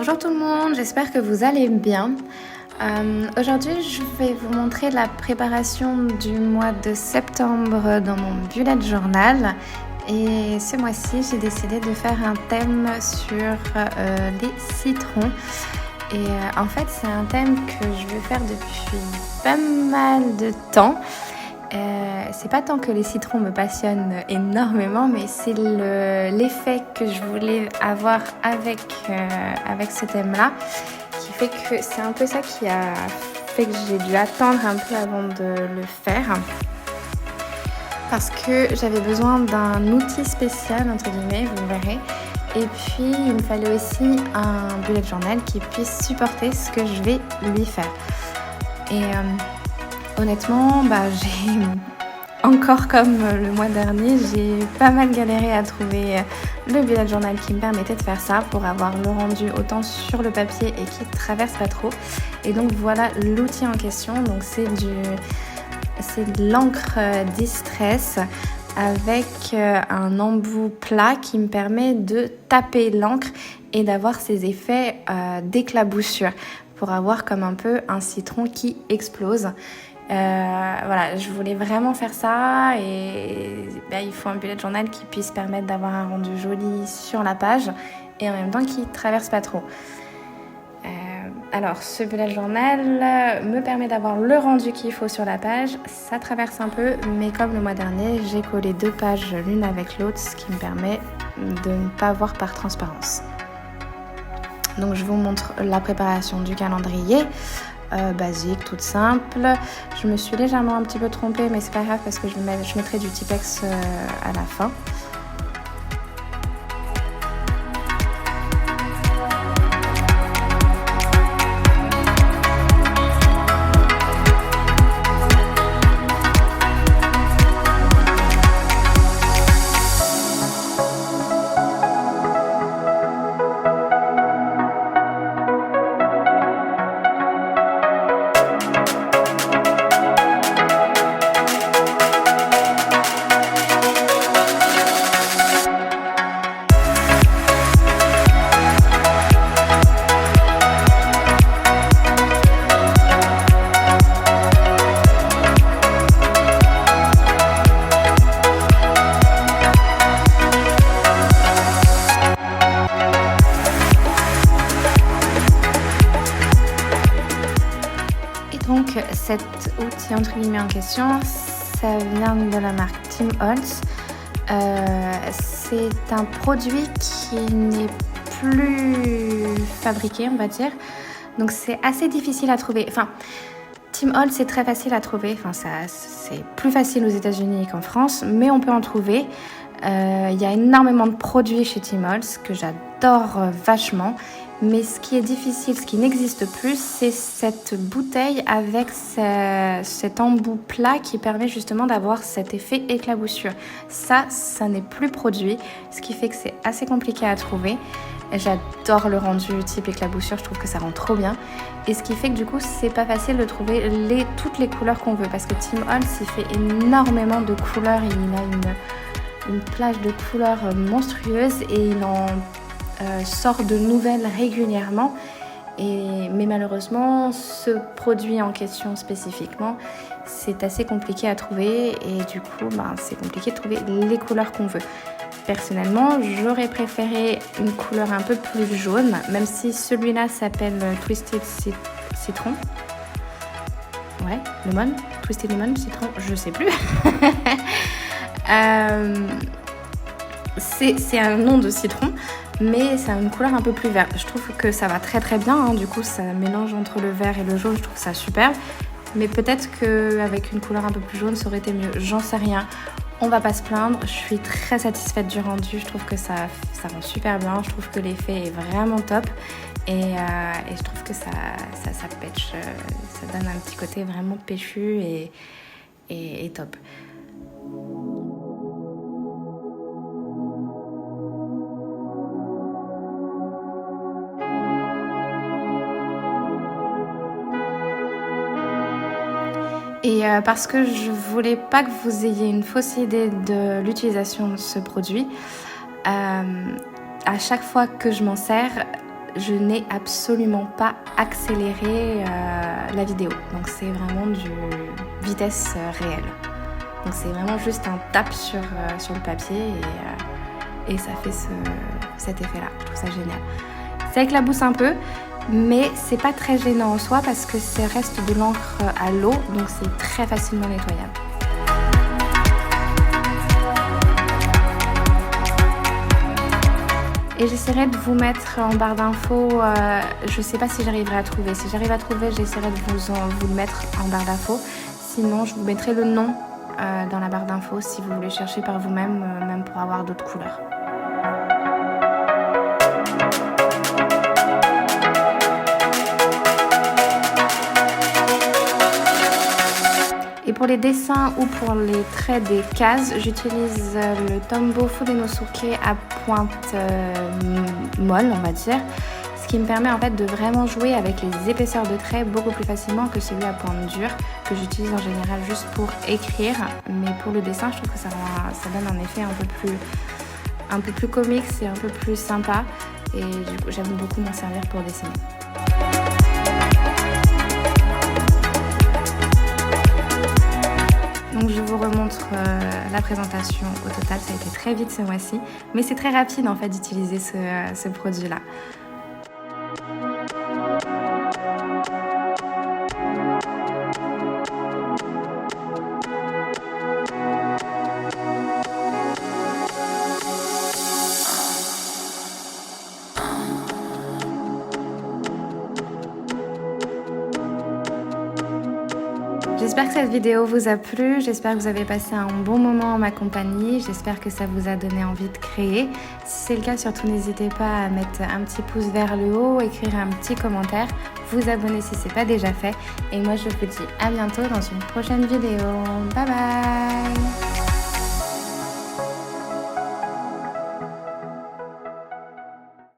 Bonjour tout le monde, j'espère que vous allez bien. Aujourd'hui, je vais vous montrer la préparation du mois de septembre dans mon bullet journal. Et ce mois-ci, j'ai décidé de faire un thème sur les citrons. Et en fait, c'est un thème que je veux faire depuis pas mal de temps. C'est pas tant que les citrons me passionnent énormément, mais c'est l'effet que je voulais avoir avec ce thème-là, qui fait que c'est un peu ça qui a fait que j'ai dû attendre un peu avant de le faire, parce que j'avais besoin d'un outil spécial, entre guillemets, vous verrez. Et puis, il me fallait aussi un bullet journal qui puisse supporter ce que je vais lui faire. Et honnêtement, j'ai encore comme le mois dernier, j'ai pas mal galéré à trouver le bullet journal qui me permettait de faire ça pour avoir le rendu autant sur le papier et qui traverse pas trop. Et donc voilà l'outil en question. Donc c'est de l'encre Distress avec un embout plat qui me permet de taper l'encre et d'avoir ces effets d'éclaboussure pour avoir comme un peu un citron qui explose. Voilà, je voulais vraiment faire ça et il faut un bullet journal qui puisse permettre d'avoir un rendu joli sur la page et en même temps qui ne traverse pas trop. Alors, ce bullet journal me permet d'avoir le rendu qu'il faut sur la page. Ça traverse un peu, mais comme le mois dernier, j'ai collé 2 pages l'une avec l'autre, ce qui me permet de ne pas voir par transparence. Donc, je vous montre la préparation du calendrier. Basique, toute simple. Je me suis légèrement un petit peu trompée, mais c'est pas grave parce que je mettrai du Tipex à la fin. Donc cet outil entre guillemets en question, ça vient de la marque Tim Holtz. C'est un produit qui n'est plus fabriqué, on va dire. Donc c'est assez difficile à trouver. Enfin, Tim Holtz c'est très facile à trouver. Enfin, c'est plus facile aux États-Unis qu'en France, mais on peut en trouver. Il y a énormément de produits chez Tim Holtz que j'adore vachement. Mais ce qui est difficile, ce qui n'existe plus, c'est cette bouteille avec cet embout plat qui permet justement d'avoir cet effet éclaboussure. Ça n'est plus produit, ce qui fait que c'est assez compliqué à trouver. J'adore le rendu type éclaboussure, je trouve que ça rend trop bien. Et ce qui fait que du coup, c'est pas facile de trouver toutes les couleurs qu'on veut. Parce que Tim Holtz, il fait énormément de couleurs. Il a une plage de couleurs monstrueuse et il en sort de nouvelles régulièrement, mais malheureusement ce produit en question spécifiquement c'est assez compliqué à trouver et du coup c'est compliqué de trouver les couleurs qu'on veut. Personnellement j'aurais préféré une couleur un peu plus jaune, même si celui-là s'appelle Twisted Citron. Ouais, lemon, Twisted Lemon, citron, je sais plus. C'est un nom de citron, mais ça a une couleur un peu plus verte. Je trouve que ça va très très bien, hein. Du coup ça mélange entre le vert et le jaune, je trouve ça superbe. Mais peut-être qu'avec une couleur un peu plus jaune ça aurait été mieux, j'en sais rien. On va pas se plaindre, je suis très satisfaite du rendu, je trouve que ça rend super bien, je trouve que l'effet est vraiment top. Et je trouve que ça pêche, ça donne un petit côté vraiment péchu et top. Et parce que je voulais pas que vous ayez une fausse idée de l'utilisation de ce produit, à chaque fois que je m'en sers, je n'ai absolument pas accéléré la vidéo. Donc c'est vraiment du vitesse réelle. Donc c'est vraiment juste un tap sur le papier et ça fait cet effet-là. Je trouve ça génial. Ça éclabousse un peu, mais c'est pas très gênant en soi parce que ça reste de l'encre à l'eau, donc c'est très facilement nettoyable. Et j'essaierai de vous mettre en barre d'infos, je sais pas si j'arriverai à trouver. Si j'arrive à trouver, j'essaierai de vous le mettre en barre d'infos. Sinon, je vous mettrai le nom dans la barre d'infos si vous voulez chercher par vous-même, même pour avoir d'autres couleurs. Et pour les dessins ou pour les traits des cases, j'utilise le Tombow Fudenosuke à pointe molle, on va dire. Ce qui me permet en fait de vraiment jouer avec les épaisseurs de traits beaucoup plus facilement que celui à pointe dure, que j'utilise en général juste pour écrire. Mais pour le dessin, je trouve que ça donne un effet un peu plus comique, c'est un peu plus sympa. Et du coup, j'aime beaucoup m'en servir pour dessiner. Donc je vous remontre la présentation au total, ça a été très vite ce mois-ci, mais c'est très rapide en fait d'utiliser ce produit-là. J'espère que cette vidéo vous a plu, j'espère que vous avez passé un bon moment en ma compagnie, j'espère que ça vous a donné envie de créer. Si c'est le cas, surtout n'hésitez pas à mettre un petit pouce vers le haut, écrire un petit commentaire, vous abonner si ce n'est pas déjà fait. Et moi je vous dis à bientôt dans une prochaine vidéo. Bye bye!